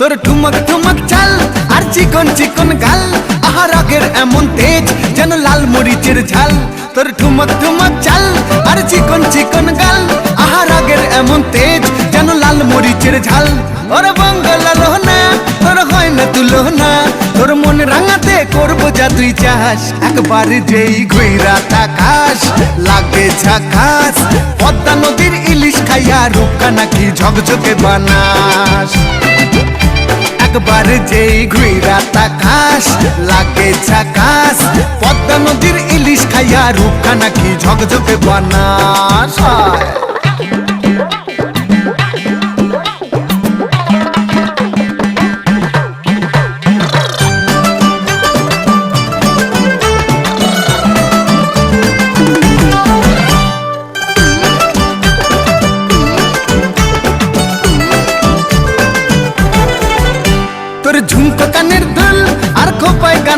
তোর ঠুমক ঠুমক চাল আর চিকন চিকন গাল, আহা রাগের এমন তেজ যেন লাল মরিচের ঝাল। তোর ঠুমক ঠুমক চাল আর চিকন চিকন গাল, আহা রাগের এমন তেজ যেন লাল মরিচের ঝাল। ওরে বাঙ্গালা লোহনা তোর হয় না তুলনা, তোর মন রাঙাতে করবো যা তুই চাস। একবার যেই ঘুইরা তাকাস লাগে ঝাকাস, পদ্মা নদীর ইলিশ খাইয়া রূপকা নাকি ঝকঝকে বানাস। একবার যেই ঘুইরা তাকাস লাগে ঝাকাস, পদ্মা নদীর ইলিশ খাইয়া রূপকা নাকি ঝকঝকে বানাস। তোর ঝুমকো কানের দুল আর খোপায় গান